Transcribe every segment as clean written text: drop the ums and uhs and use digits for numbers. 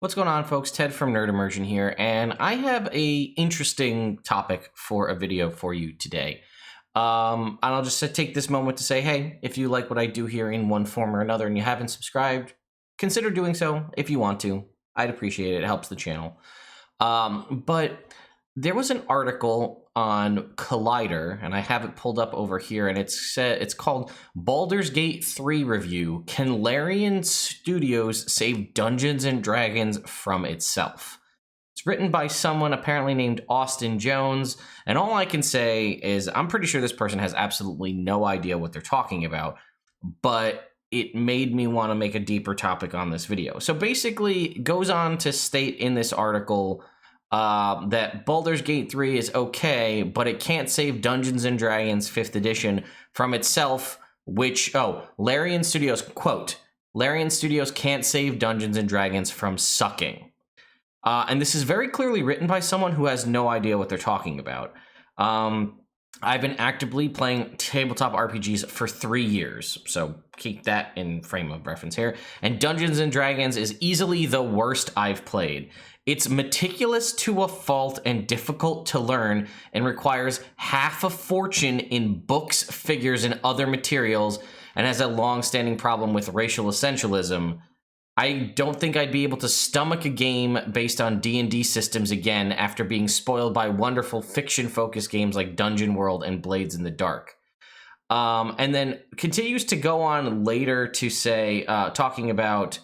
What's going on, folks? Ted from Immersion here, and I have a interesting topic for a video for you today. And I'll just take this moment to say, hey, if you like what I do here in one form or another and you haven't subscribed, consider doing so if you want to. I'd appreciate it. It helps the channel. But there was an article on Collider, and I have it pulled up over here, and it's called Baldur's Gate 3 Review. Can Larian Studios save Dungeons and Dragons from itself? It's written by someone apparently named Austin Jones, and all I can say is I'm pretty sure this person has absolutely no idea what they're talking about, but it made me want to make a deeper topic on this video. So basically, it goes on to state in this article that Baldur's Gate 3 is okay, but it can't save Dungeons & Dragons 5th edition from itself, Larian Studios, quote, Larian Studios can't save Dungeons & Dragons from sucking. And this is very clearly written by someone who has no idea what they're talking about. I've been actively playing tabletop RPGs for 3 years, so keep that in frame of reference here. And Dungeons & Dragons is easily the worst I've played. It's meticulous to a fault and difficult to learn and requires half a fortune in books, figures, and other materials, and has a long-standing problem with racial essentialism. I don't think I'd be able to stomach a game based on D&D systems again after being spoiled by wonderful fiction-focused games like Dungeon World and Blades in the Dark. And then continues to go on later to say, talking about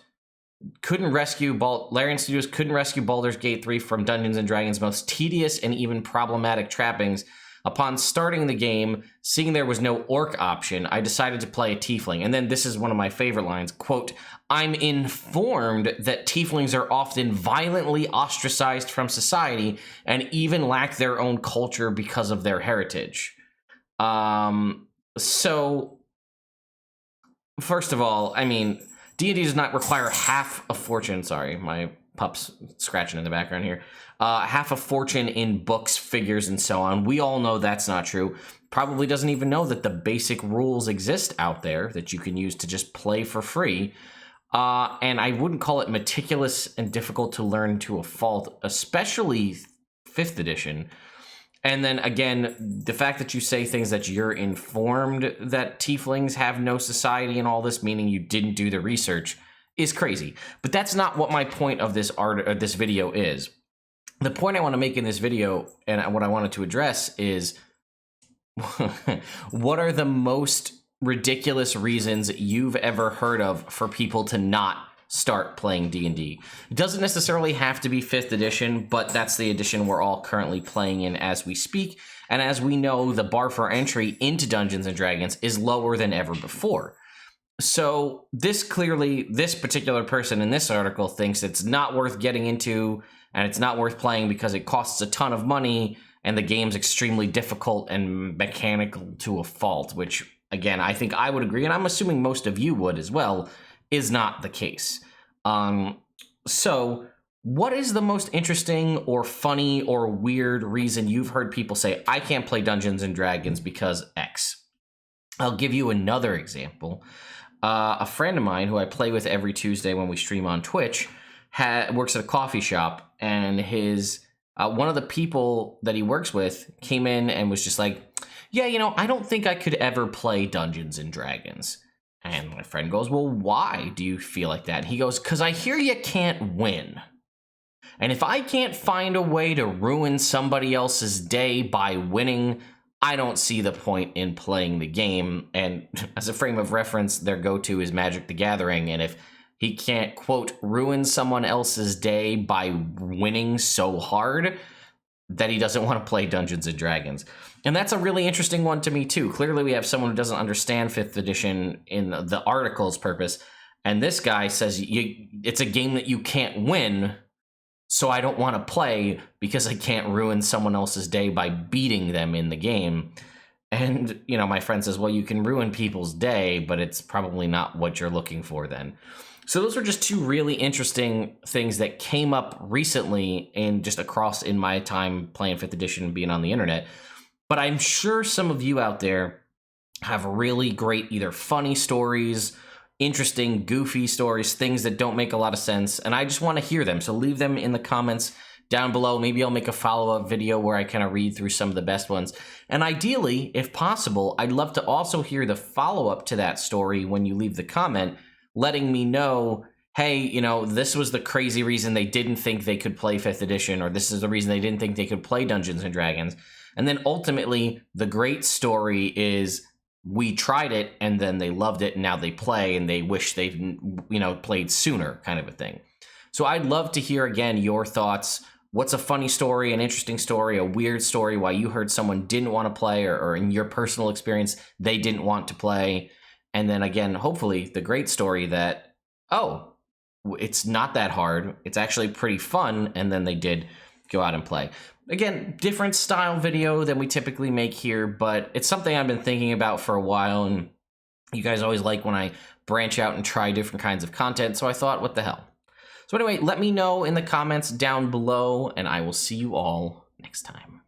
Larian Studios couldn't rescue Baldur's Gate 3 from Dungeons & Dragons' most tedious and even problematic trappings. Upon starting the game, seeing there was no orc option, I decided to play a tiefling. And then this is one of my favorite lines, quote, I'm informed that tieflings are often violently ostracized from society and even lack their own culture because of their heritage. So, first of all, I mean, D&D does not require half a fortune. Sorry, my pup's scratching in the background here. Half a fortune in books, figures, and so on. We all know that's not true. Probably doesn't even know that the basic rules exist out there that you can use to just play for free. And I wouldn't call it meticulous and difficult to learn to a fault, especially 5th edition. And then again, the fact that you say things that you're informed that tieflings have no society and all this, meaning you didn't do the research, is crazy. But that's not what my point of this this video is. The point I want to make in this video and what I wanted to address is what are the most ridiculous reasons you've ever heard of for people to not start playing D&D. It doesn't necessarily have to be 5th edition, but that's the edition we're all currently playing in as we speak. And as we know, the bar for entry into Dungeons & Dragons is lower than ever before. So this particular person in this article thinks it's not worth getting into and it's not worth playing because it costs a ton of money and the game's extremely difficult and mechanical to a fault, which, again, I think I would agree, and I'm assuming most of you would as well, is not the case. So what is the most interesting or funny or weird reason you've heard people say, I can't play Dungeons & Dragons because X? I'll give you another example. A friend of mine who I play with every Tuesday when we stream on Twitch works at a coffee shop, and his one of the people that he works with came in and was just like, yeah, I don't think I could ever play Dungeons & Dragons. And my friend goes, well, why do you feel like that? And he goes, because I hear you can't win. And if I can't find a way to ruin somebody else's day by winning, I don't see the point in playing the game. And as a frame of reference, their go-to is Magic the Gathering. And if he can't, quote, ruin someone else's day by winning so hard, that he doesn't want to play Dungeons & Dragons. And that's a really interesting one to me, too. Clearly, we have someone who doesn't understand 5th edition in the article's purpose. And this guy says, it's a game that you can't win, so I don't want to play because I can't ruin someone else's day by beating them in the game. And, my friend says, well, you can ruin people's day, but it's probably not what you're looking for then. So those were just two really interesting things that came up recently and just across in my time playing 5th edition and being on the internet. But I'm sure some of you out there have really great either funny stories interesting, goofy stories, things that don't make a lot of sense, and I just want to hear them. So leave them in the comments down below. Maybe I'll make a follow-up video where I kind of read through some of the best ones. And ideally, if possible, I'd love to also hear the follow-up to that story when you leave the comment, letting me know, hey, you know, this was the crazy reason they didn't think they could play 5th edition, or this is the reason they didn't think they could play Dungeons and Dragons. And then ultimately, the great story is we tried it and then they loved it and now they play and they wish they'd, you know, played sooner, kind of a thing. So I'd love to hear, again, your thoughts. What's a funny story, an interesting story, a weird story, why you heard someone didn't want to play, or in your personal experience, they didn't want to play. And then again, hopefully the great story that, oh, it's not that hard. It's actually pretty fun. And then they did go out and play. Again, different style video than we typically make here, but it's something I've been thinking about for a while. And you guys always like when I branch out and try different kinds of content. So I thought, what the hell? So anyway, let me know in the comments down below, and I will see you all next time.